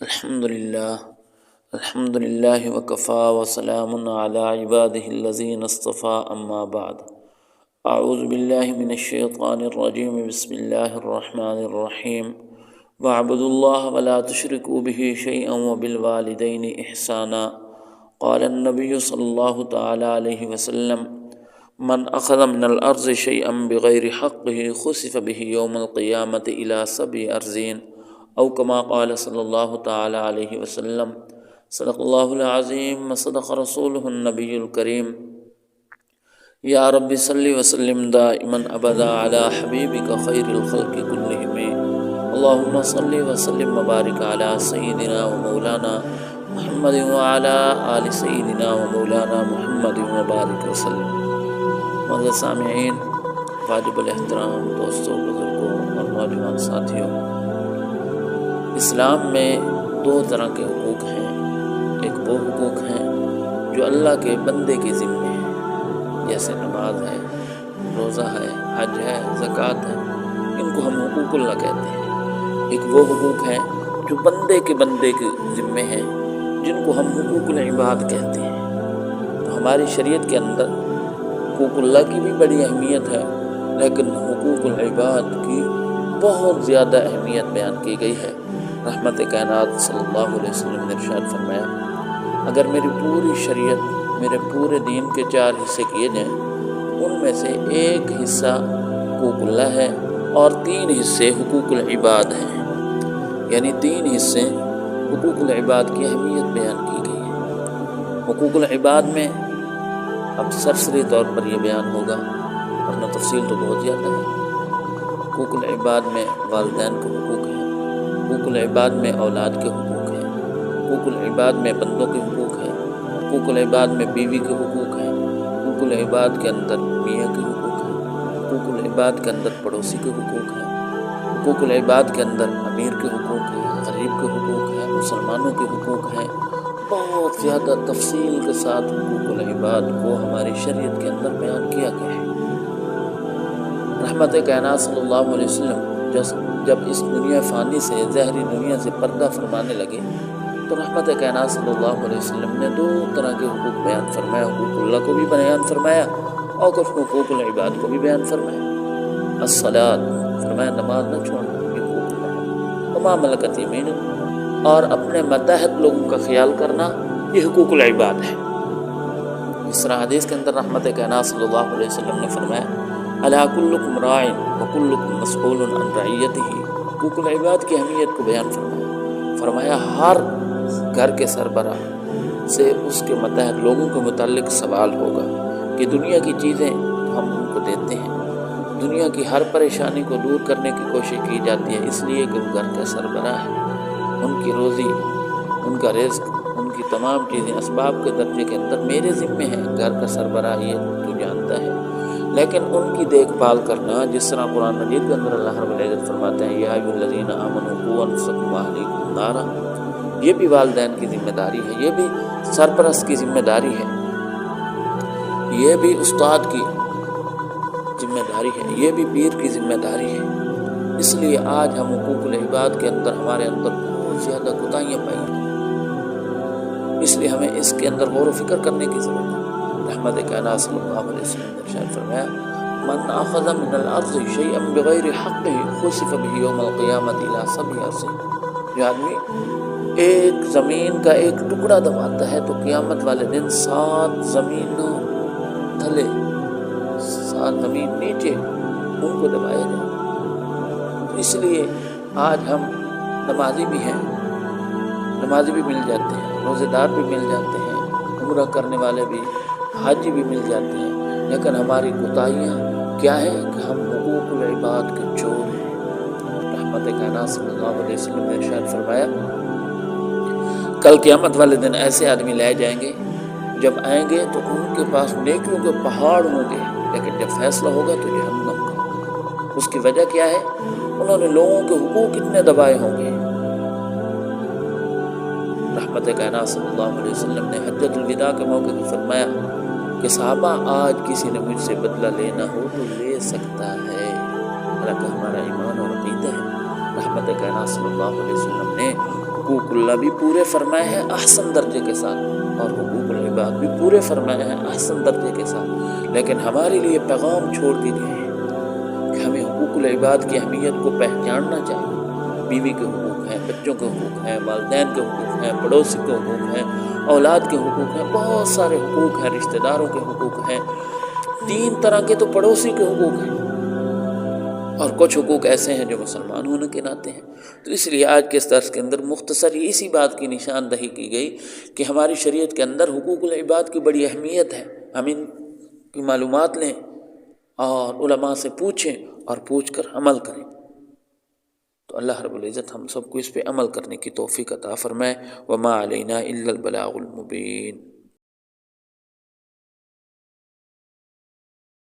الحمد للہ وکفا وسلام علی عبادہ الذین اصطفیٰ اما بعد اعوذ باللہ من الشیطان الرجیم بسم اللہ الرحمن الرحیم واعبدوا اللہ ولا تشرکوا بہ شیئا وبالوالدین احسانا قال النبی صلی اللہ تعالی علیہ وسلم من اخذ من الارض شیئا بغیر حقہ خسف بہ یوم القیامة الى 7 ارضین او کما قال صلی اللہ تعالی علیہ وسلم صدق اللہ العظیم وصدق رسولہ النبی الکریم یا رب صلی وسلم دائما ابدا علی حبیبک خیر الخلق کلہم اللہم صلی وسلم وبارک علی سیدنا و مولانا محمد وعلی آل سیدنا و مولانا محمد وبارک وسلم۔ معزز سامعین، واجب الاحترام دوستوں، بزرگوں اور نوجوان ساتھیوں، اسلام میں 2 طرح کے حقوق ہیں۔ ایک وہ حقوق ہیں جو اللہ کے بندے کے ذمے ہیں، جیسے نماز ہے، روزہ ہے، حج ہے، زکوٰۃ ہے، ان کو ہم حقوق اللہ کہتے ہیں۔ ایک وہ حقوق ہیں جو بندے کے ذمے ہیں، جن کو ہم حقوق العباد کہتے ہیں۔ تو ہماری شریعت کے اندر حقوق اللہ کی بھی بڑی اہمیت ہے، لیکن حقوق العباد کی بہت زیادہ اہمیت بیان کی گئی ہے۔ رحمت کائنات صلی اللہ علیہ وسلم نے ارشاد فرمایا، اگر میری پوری شریعت، میرے پورے دین کے 4 حصے کیے جائیں، ان میں سے ایک حصہ حقوق اللہ ہے اور 3 حصے حقوق العباد ہیں، یعنی 3 حصے حقوق العباد کی اہمیت بیان کی گئی ہے۔ حقوق العباد میں اب سرسری طور پر یہ بیان ہوگا، ورنہ تفصیل تو بہت زیادہ ہے۔ حقوق العباد میں والدین کے حقوق ہیں، حقوق العباد میں اولاد کے حقوق ہیں، حقوق العباد میں بندوں کے حقوق ہیں، حقوق العباد میں بیوی کے حقوق ہیں، حقوق العباد کے اندر میاں کے حقوق ہیں، حقوق العباد کے اندر پڑوسی کے حقوق ہیں، حقوق العباد کے اندر امیر کے حقوق ہیں، غریب کے حقوق ہیں، مسلمانوں کے حقوق ہیں۔ بہت زیادہ تفصیل کے ساتھ حقوق العباد کو ہماری شریعت کے اندر بیان کیا گیا ہے۔ رحمت کائنات صلی اللہ علیہ وسلم جب اس دنیا فانی سے، ظاہری دنیا سے پردہ فرمانے لگے، تو رحمت کائنات صلی اللہ علیہ وسلم نے 2 طرح کے حقوق بیان فرمایا۔ حقوق اللہ کو بھی بیان فرمایا اور کچھ حقوق العباد کو بھی بیان فرمایا۔ الصلاۃ، فرمایا نماز نہ چھوڑنا، یہ حقوق اللہ ہے۔ وما ملکت یمینک، اور اپنے ماتحت لوگوں کا خیال کرنا، یہ حقوق العباد ہے۔ اس طرح حدیث کے اندر رحمت کائنات صلی اللہ علیہ وسلم نے فرمایا، الا کلکم راع وکلکم مسئول عن رعیتہ۔ حقوق العباد کی اہمیت کو بیان فرمایا ہر گھر کے سربراہ سے اس کے ماتحت لوگوں کے متعلق سوال ہوگا کہ دنیا کی چیزیں ہم ان کو دیتے ہیں، دنیا کی ہر پریشانی کو دور کرنے کی کوشش کی جاتی ہے، اس لیے کہ وہ گھر کا سربراہ ہے، ان کی روزی، ان کا رزق، ان کی تمام چیزیں اسباب کے درجے کے اندر میرے ذمے ہیں، گھر کا سربراہ یہ تو جانتا ہے۔ لیکن ان کی دیکھ بھال کرنا، جس طرح قرآن مجید کے اندر اللہ رب العزت فرماتے ہیں یا ایھا الذین آمنوا قوا انفسکم واہلیکم نارا، یہ بھی والدین کی ذمہ داری ہے، یہ بھی سرپرست کی ذمہ داری ہے، یہ بھی استاد کی ذمہ داری ہے، یہ بھی پیر کی ذمہ داری ہے۔ اس لیے آج ہم حقوق العباد کے اندر ہمارے اندر بہت زیادہ کوتاہیاں پائی ہیں، اس لیے ہمیں اس کے اندر غور و فکر کرنے کی ضرورت ہے۔ رحمت کائنات صلی اللہ علیہ وسلم نے ارشاد فرمایا، من اخذ من الارض شیئا بغیر حقہ خسف بہ یوم القیامۃ الی 7 ارضین۔ جو آدمی ایک زمین کا ایک ٹکڑا دباتا ہے تو قیامت والے دن 7 زمینوں تھلے، 7 زمین نیچے ان کو دبایا جائے۔ اس لیے آج ہم نمازی بھی ہیں، نمازی بھی مل جاتے ہیں، روزے دار بھی مل جاتے ہیں، عمرہ کرنے والے بھی، حاجی بھی مل جاتے ہیں، لیکن ہماری کوتاہیاں کیا ہیں کہ ہم حقوق العباد کے چور ہیں۔ رحمت کائنات صلی اللہ علیہ وسلم نے ارشاد فرمایا، کل قیامت والے دن ایسے آدمی لائے جائیں گے، جب آئیں گے تو ان کے پاس نیکیوں کے پہاڑ ہوں گے، لیکن جب فیصلہ ہوگا تو جہنم کا۔ اس کی وجہ کیا ہے؟ انہوں نے لوگوں کے حقوق اتنے دبائے ہوں گے۔ رحمت کائنات صلی اللہ علیہ وسلم نے حجۃ الوداع کے موقع پر فرمایا کہ صحابہ، آج کسی نے مجھ سے بدلہ لینا ہو تو لے سکتا ہے، حالانکہ ہمارا ایمان اور عقیدہ ہے۔ رحمت کائنات صلی اللہ علیہ وسلم نے حقوق اللہ بھی پورے فرمائے ہیں احسن درجے کے ساتھ، اور حقوق العباد بھی پورے فرمائے ہیں احسن درجے کے ساتھ، لیکن ہمارے لیے پیغام چھوڑ دی گئے ہیں کہ ہمیں حقوق العباد کی اہمیت کو پہچاننا چاہیے۔ بیوی کے حقوق ہیں، بچوں کے حقوق ہیں، والدین کے حقوق ہیں، پڑوسی کے حقوق ہیں، اولاد کے حقوق ہیں، بہت سارے حقوق ہیں، رشتہ داروں کے حقوق ہیں، 3 طرح کے تو پڑوسی کے حقوق ہیں، اور کچھ حقوق ایسے ہیں جو مسلمان ہونے کے ناطے ہیں۔ تو اس لیے آج کے اس درس کے اندر مختصر ہی اسی بات کی نشاندہی کی گئی کہ ہماری شریعت کے اندر حقوق العباد کی بڑی اہمیت ہے، ہم ان کی معلومات لیں اور علماء سے پوچھیں اور پوچھ کر عمل کریں۔ تو اللہ رب العزت ہم سب کو اس پہ عمل کرنے کی توفیق عطا فرمائے۔ وما علینا الا البلاغ المبین۔